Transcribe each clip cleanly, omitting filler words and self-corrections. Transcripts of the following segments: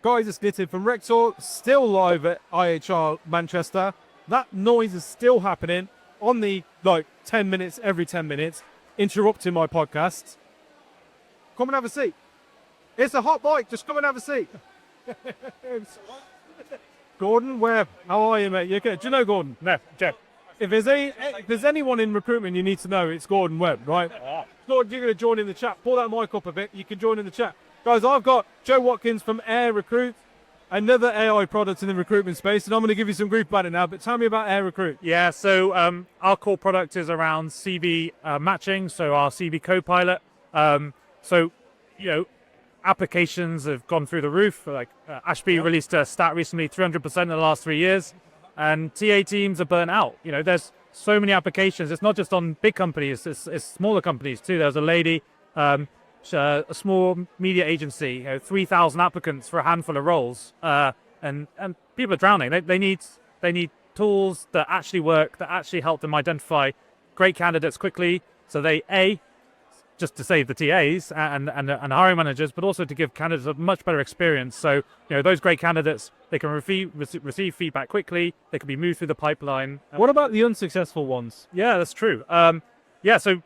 Guys, it's Nitin from Recruitment, still live at IHR Manchester. That noise is still happening on the, 10 minutes, every 10 minutes, interrupting my podcast. Come and have a seat. It's a hot mic, just come and have a seat. Gordon Webb, how are you, mate? You okay? Do you know Gordon? No, Jeff. If there's anyone in recruitment you need to know, it's Gordon Webb, right? Gordon, you're going to join in the chat. Pull that mic up a bit. You can join in the chat. Guys, I've got Joe Watkins from Ai.r Recruit, another AI product in the recruitment space, and I'm going to give you some grief about it now, but tell me about Ai.r Recruit. Yeah, so our core product is around CV matching, so our CV Copilot. Applications have gone through the roof. Like Ashby released a stat recently, 300% in the last 3 years, and TA teams are burnt out. There's so many applications. It's not just on big companies, it's smaller companies too. There's a lady, a small media agency, 3,000 applicants for a handful of roles, and people are drowning. They need tools that actually work, that actually help them identify great candidates quickly, so they just to save the TAs and hiring managers, but also to give candidates a much better experience. So those great candidates, they can receive feedback quickly, they can be moved through the pipeline. What about the unsuccessful ones? Yeah, that's true. So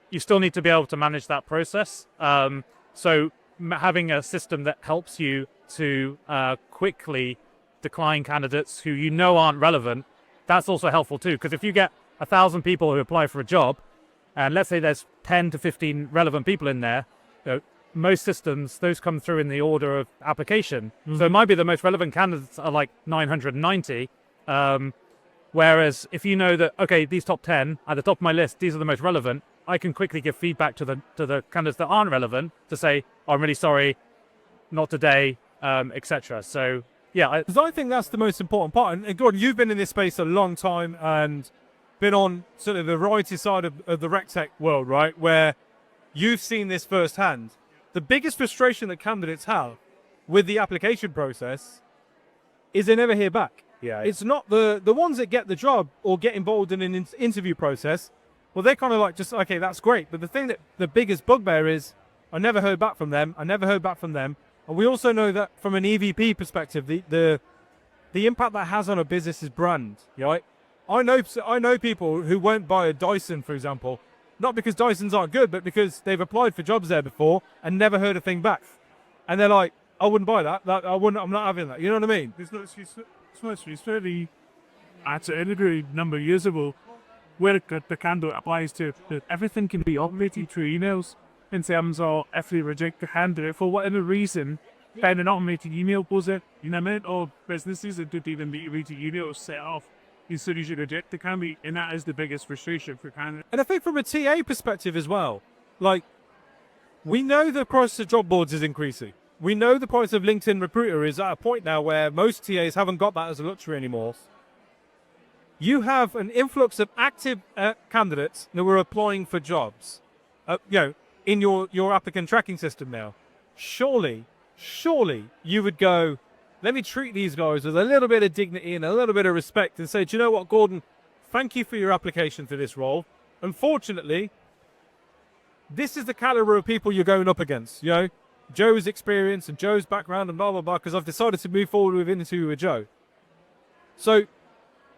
you still need to be able to manage that process. So having a system that helps you to quickly decline candidates who aren't relevant, that's also helpful too. Because if you get 1,000 people who apply for a job, and let's say there's 10 to 15 relevant people in there, most systems, those come through in the order of application. Mm-hmm. So it might be the most relevant candidates are like 990. Whereas if you know that, okay, these top 10 at the top of my list, these are the most relevant, I can quickly give feedback to the candidates that aren't relevant to say, oh, I'm really sorry, not today, etc. So yeah, because I think that's the most important part. And Gordon, you've been in this space a long time and been on sort of the variety side of the rec tech world, right? Where you've seen this firsthand. The biggest frustration that candidates have with the application process is they never hear back. Yeah, it's not the ones that get the job or get involved in an interview process. Well, they're kind of like, just, okay, that's great. But the thing that the biggest bugbear is, I never heard back from them. And we also know that from an EVP perspective, the impact that has on a business's brand, right? I know people who won't buy a Dyson, for example, not because Dysons aren't good, but because they've applied for jobs there before and never heard a thing back. And they're like, I wouldn't buy that. I'm not having that. You know what I mean? It's very, at an interview a number of years ago, where the candidate applies to, everything can be automated through emails in terms of if they reject the candidate for whatever reason, then an automated email goes in. You know what I mean? Or businesses that don't even need to read the emails set off as soon as you reject the candidate, and that is the biggest frustration for candidates. And I think from a TA perspective as well, we know the price of job boards is increasing. We know the price of LinkedIn Recruiter is at a point now where most TAs haven't got that as a luxury anymore. You have an influx of active candidates that were applying for jobs, in your applicant tracking system now. Surely you would go, let me treat these guys with a little bit of dignity and a little bit of respect and say, do you know what, Gordon, thank you for your application for this role. Unfortunately, this is the caliber of people you're going up against, Joe's experience and Joe's background and blah, blah, blah, because I've decided to move forward with interview with Joe. So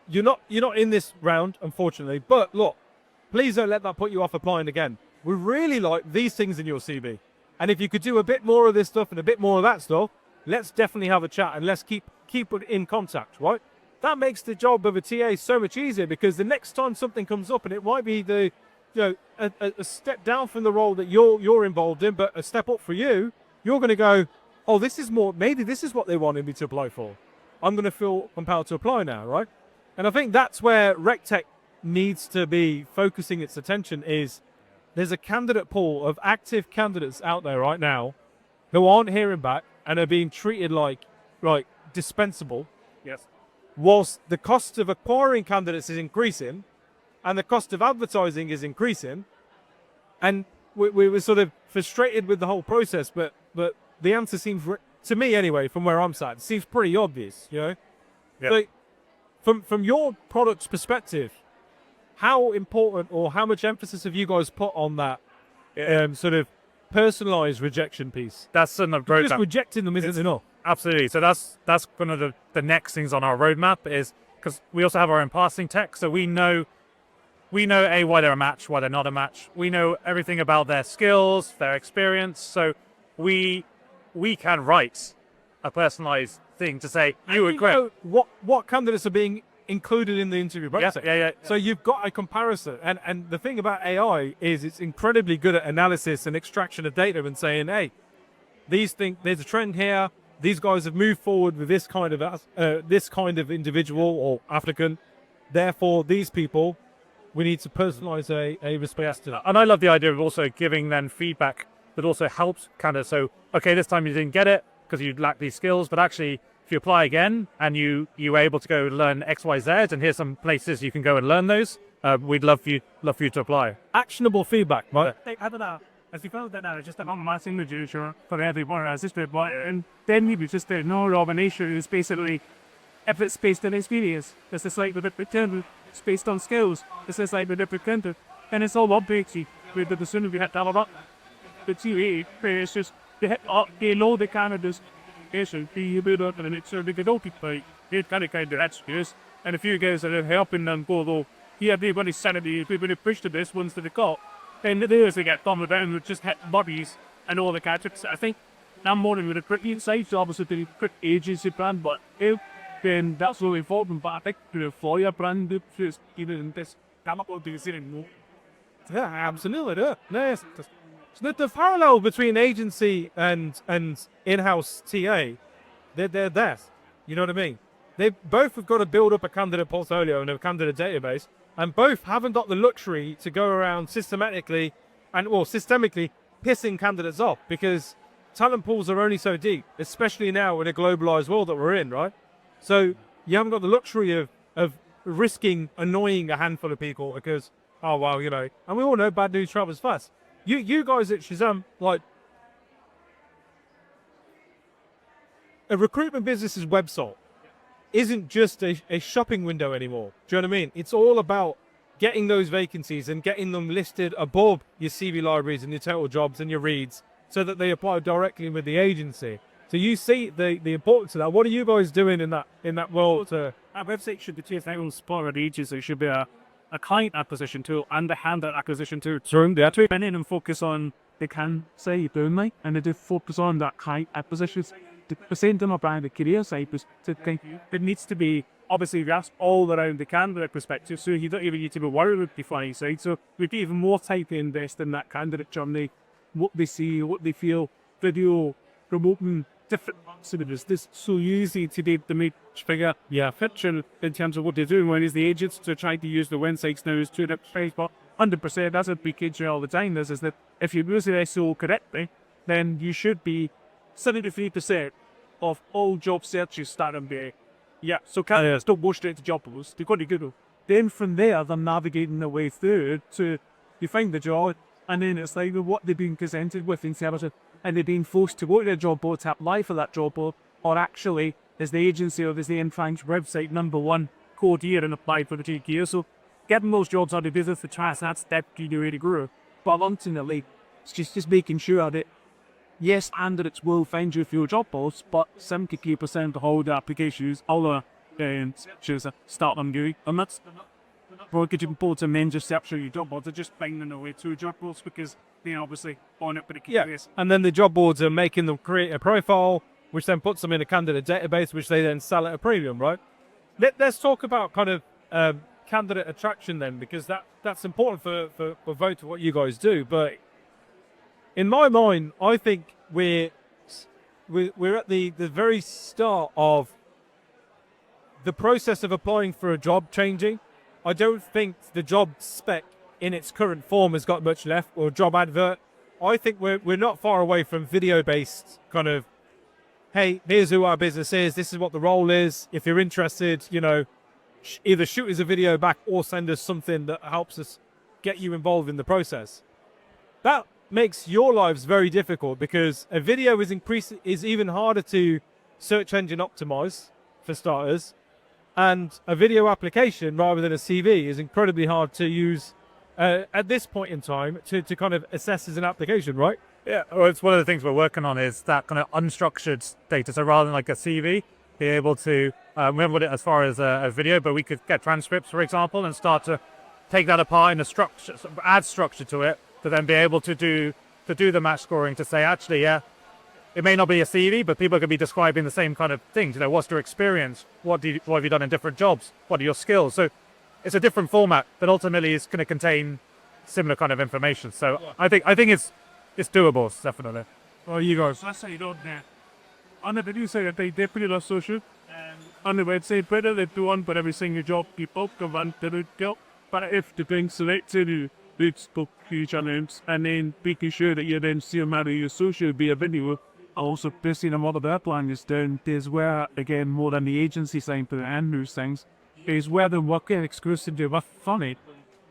you're not in this round, unfortunately, but look, please don't let that put you off applying again. We really like these things in your CV. And if you could do a bit more of this stuff and a bit more of that stuff, let's definitely have a chat and let's keep it in contact, right? That makes the job of a TA so much easier, because the next time something comes up, and it might be a step down from the role that you're involved in, but a step up for you, you're going to go, oh, this is more, maybe this is what they wanted me to apply for. I'm going to feel compelled to apply now, right? And I think that's where RecTech needs to be focusing its attention. Is there's a candidate pool of active candidates out there right now who aren't hearing back and are being treated like dispensable. Yes. Whilst the cost of acquiring candidates is increasing and the cost of advertising is increasing, and we were sort of frustrated with the whole process, but the answer seems, to me anyway, from where I'm sat, it seems pretty obvious, Yeah. So from your product's perspective, how important or how much emphasis have you guys put on that sort of personalised rejection piece? That's an approach. Just rejecting them isn't enough. Absolutely. So that's one of the next things on our roadmap, is because we also have our own passing tech, so we know why they're a match, why they're not a match. We know everything about their skills, their experience. So we can write a personalized thing to say you were great. What candidates are being included in the interview process. Yeah. So you've got a comparison, and the thing about AI is it's incredibly good at analysis and extraction of data and saying, hey, there's a trend here. These guys have moved forward with this kind of individual or applicant. Therefore, these people, we need to personalize a response to that. And I love the idea of also giving them feedback that also helps candidates. So, okay, this time you didn't get it because you lack these skills, but actually, if you apply again and you were able to go learn X, Y, Z, and here's some places you can go and learn those, we'd love for you to apply. Actionable feedback, right? I don't know. As we found that now, just a massive reducer for everyone as this bit, and then we just there no domination is basically if it's based on experience, this is like the different candidate. It's based on skills, this is like the different candidate. And it's all objective with the sooner we hit that up. But see, it's just they hit up, they know the candidates. It's a bit up and it's they don't keep like it kind of that's good. And a few guys that are helping them go though, yeah, everybody's sanity, everybody pushed to this ones that they got. And the others they get thumbed down with just hit bodies and all the gadgets. I think I'm more than with the recruitment side, so obviously the recruit agency brand, but then that's really important. But I think the employer brand is even this chemical do you more. Yeah, absolutely. Yeah. No, so the parallel between agency and in-house TA, they're there. You know what I mean? They both have got to build up a candidate portfolio and a candidate database, and both haven't got the luxury to go around systemically pissing candidates off, because talent pools are only so deep, especially now in a globalized world that we're in, right? So you haven't got the luxury of risking annoying a handful of people because, oh, well, you know, and we all know bad news travels fast. You guys at Shazam, like, a recruitment business's website isn't just a shopping window anymore. Do you know what I mean? It's all about getting those vacancies and getting them listed above your CV libraries and your total jobs and your reads so that they apply directly with the agency. So you see the importance of that. What are you guys doing in that world? Our website should be chased out on spot ages. It should be a client acquisition tool and a candidate acquisition tool. True, yeah. To come in and focus on the can say only, and they do focus on that client acquisition. The same thing about the career side, it needs to be obviously that's all around the candidate perspective, so you don't even need to be worried with the funny side. So we'd be even more time to invest in that candidate journey, what they see, what they feel, video, promoting different parts. This so easy today to make figure fiction in terms of what they're doing. When is the agents to try to use the websites now is to the phrase, but 100% that's what we kid you all the time. This is that if you use the SEO correctly, then you should be 73% of all job searches start on there. Yeah, so candidates don't go straight to job posts, they go to Google. Then from there, they're navigating their way through to you find the job, and then it's like what they're being presented with in terms of, and they're being forced to go to their job board to apply for that job board, or actually, is the agency or is the in-fact website #1 code here and apply for the 2 years. So getting those jobs out of business to try that step to do really grow. But ultimately, it's just making sure that yes, candidates will find you through job posts, but 73% of all the applications, all the searches start on you. And that's pretty important. Men just search your job boards, they're just finding their way to job posts because they're obviously on it pretty curious. And then the job boards are making them create a profile, which then puts them in a candidate database, which they then sell at a premium, right? Let's talk about kind of candidate attraction then, because that's important for both of what you guys do. But in my mind, I think we're at the very start of the process of applying for a job changing. I don't think the job spec in its current form has got much left, or job advert. I think we're not far away from video-based kind of, hey, here's who our business is, this is what the role is. If you're interested, you know, either shoot us a video back or send us something that helps us get you involved in the process. That makes your lives very difficult because a video is even harder to search engine optimize for starters, and a video application rather than a CV is incredibly hard to use at this point in time to kind of assess as an application, right? Yeah, well, it's one of the things we're working on is that kind of unstructured data. So rather than like a CV, be able to, we haven't got it as far as a video, but we could get transcripts, for example, and start to take that apart in a structure, add structure to it, to then be able to do the match scoring to say, actually, yeah, it may not be a CV, but people could be describing the same kind of things. You know, what's your experience? What have you done in different jobs? What are your skills? So it's a different format, but ultimately it's going to contain similar kind of information. So I think it's doable, definitely. Well, you guys, let's say you don't on the video side, they definitely love social. And on the website, better they do one, but every single job people can run to do. But if the thing selected, it's book huge amounts, and then making sure that you then see a matter your social via video. Also, basing a lot of that line is down. There's where, again, more than the agency side for the Andrews things, is where the working exclusively with Funny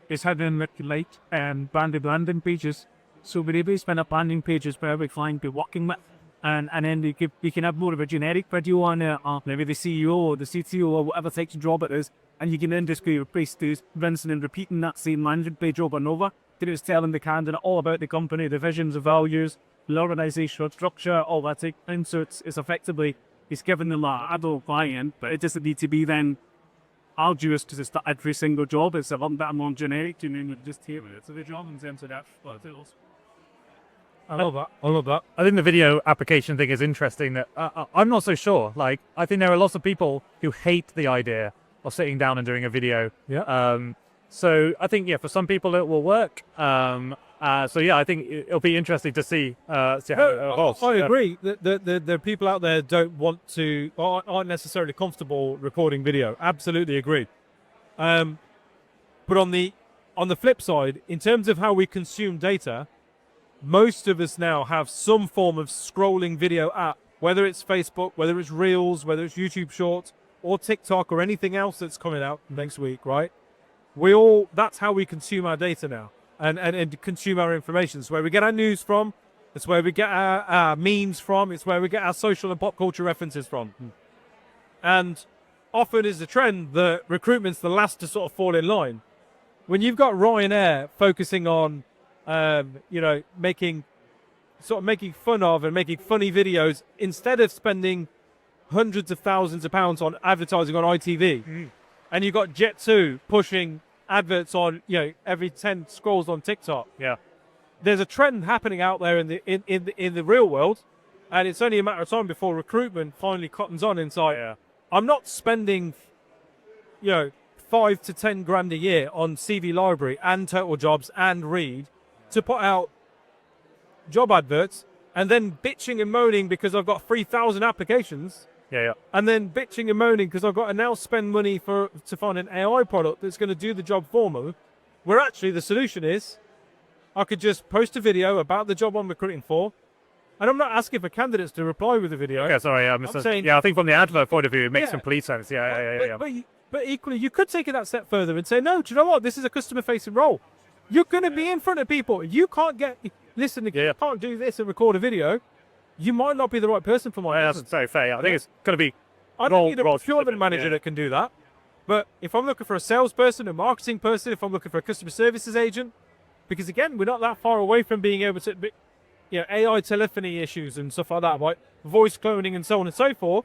is how they manipulate and branded landing pages. So we able to spend up landing pages where we client be working with, and then you can have more of a generic video on maybe the CEO or the CTO or whatever section job it is, and you can then just go replace those, rinsing and repeating that same landing page over and over. Then it's telling the candidate all about the company, the visions, the values, the organizational structure, all that thing. So it's effectively, it's giving them that adult buy-in, but it doesn't need to be then arduous to just every single job. It's a lot better, more generic, to then just tailor it to the job in terms of that. I love that. I think the video application thing is interesting. That I'm not so sure. Like, I think there are lots of people who hate the idea of sitting down and doing a video. Yeah. So I think, yeah, for some people it will work. So yeah, I think it'll be interesting to see how it evolves. I agree. The people out there don't want to, or aren't necessarily comfortable recording video. Absolutely agree. But on the flip side, in terms of how we consume data, most of us now have some form of scrolling video app, whether it's Facebook, whether it's Reels, whether it's YouTube Shorts, or TikTok, or anything else that's coming out next week, right? That's how we consume our data now, and consume our information. It's where we get our news from, it's where we get our memes from, it's where we get our social and pop culture references from. And often is the trend that recruitment's the last to sort of fall in line. When you've got Ryanair focusing on making fun of and making funny videos instead of spending hundreds of thousands of pounds on advertising on ITV, and you've got Jet2 pushing adverts on every 10 scrolls on TikTok. Yeah, there's a trend happening out there in the real world, and it's only a matter of time before recruitment finally cottons on inside. Yeah. I'm not spending 5 to 10 grand a year on CV Library and Total Jobs and Reed to put out job adverts and then bitching and moaning because I've got 3,000 applications. Yeah. And then bitching and moaning because I've got to now spend money to find an AI product that's going to do the job for me. Where actually the solution is, I could just post a video about the job I'm recruiting for, and I'm not asking for candidates to reply with a video. Yeah, sorry, I'm saying, yeah, I think from the advert point of view, it makes complete sense. Yeah. But equally, you could take it that step further and say, no, do you know what? This is a customer-facing role. You're going to be in front of people. You can't you can't do this and record a video. You might not be the right person for my business. That's very fair. I think it's going to be. I don't need a procurement manager that can do that. But if I'm looking for a salesperson, a marketing person, if I'm looking for a customer services agent, because again, we're not that far away from being able to, AI telephony issues and stuff like that, right? Voice cloning and so on and so forth.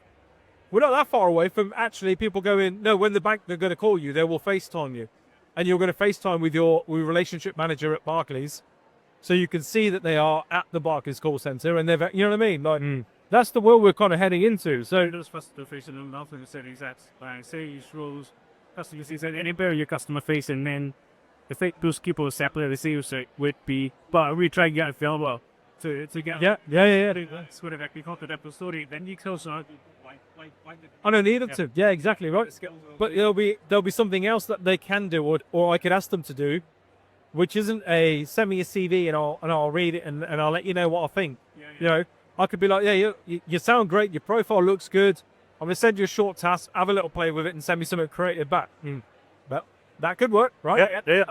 We're not that far away from actually people going, no, when the bank they're going to call you, they will FaceTime you. And you're going to FaceTime with your relationship manager at Barclays. So you can see that they are at the Barclays call center and they've, you know what I mean? Like, that's the world we're kind of heading into. So those customer facing and nothing said exact sales roles, customer facing, any better your customer facing, then the fake those people separate the sales side would be, but we try to get a feel well to get yeah. That's what actually caught the episode. Then you close on. I don't need them to. Yeah, exactly right. But there'll be something else that they can do, or I could ask them to do, which isn't send me a CV and I'll read it and I'll let you know what I think. I could be like, you sound great, your profile looks good. I'm gonna send you a short task, have a little play with it, and send me something creative back. But that could work, right? Yeah.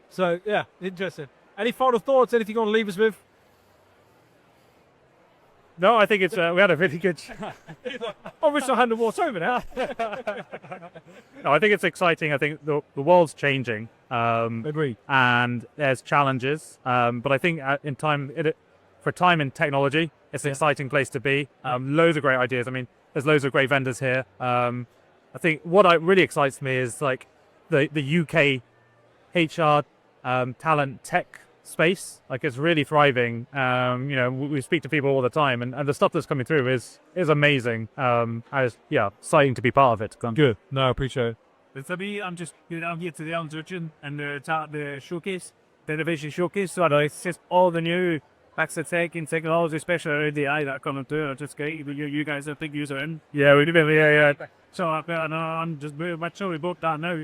So yeah, interesting. Any final thoughts? Anything you want to leave us with? No, I think it's we had a really good. I wish I hadn't walked over now. No, I think it's exciting. I think the world's changing. Agreed. And there's challenges. But I think in time, for time in technology, it's an exciting place to be. Loads of great ideas. I mean, there's loads of great vendors here. I think what really excites me is like the UK HR talent tech space. Like it's really thriving. You know, we speak to people all the time, and the stuff that's coming through is amazing. Exciting to be part of it. Good. No, I appreciate it. But for me, I'm just, I'm here today on Rejection and the showcase, the innovation showcase. So it's just all the new backs of tech and technology, especially around the AI that are coming through. It's just great. You guys are big user in. Yeah, we do. Yeah. So I'm just moving much so we both that now.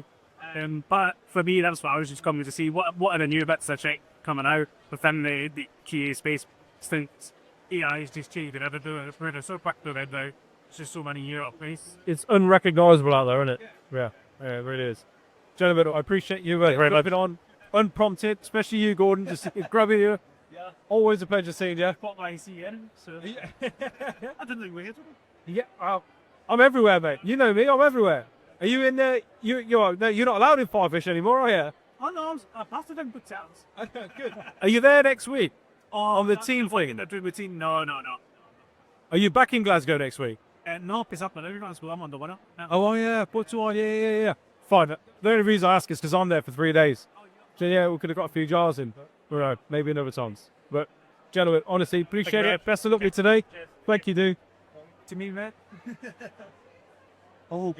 But for me, that's what I was just coming to see. What are the new bits of tech coming out within the QA space? Since AI is just changing everything. It's so quick to read now. It's just so many year up place. It's unrecognisable out there, isn't it? Yeah, it really is. Gentlemen, I appreciate you jumping on unprompted, especially you, Gordon, just grabbing you. Yeah. Always a pleasure seeing you. Got my IC in, so I didn't think we had one. Yeah, I'm everywhere, mate. You know me, I'm everywhere. Are you in there? You're not allowed in Firefish anymore, are you? Oh no, I passed it in good chance. Good. Are you there next week? Oh, On the team flight? The team? No. Are you back in Glasgow next week? No, it's up and everyone's well. I'm on the winner. Oh, yeah. But yeah. Fine. The only reason I ask is because I'm there for 3 days. So yeah, we could have got a few jars in. But, maybe another times. But gentlemen, honestly, appreciate it. Best of luck with today. Thank you, dude. To me, man. Oh.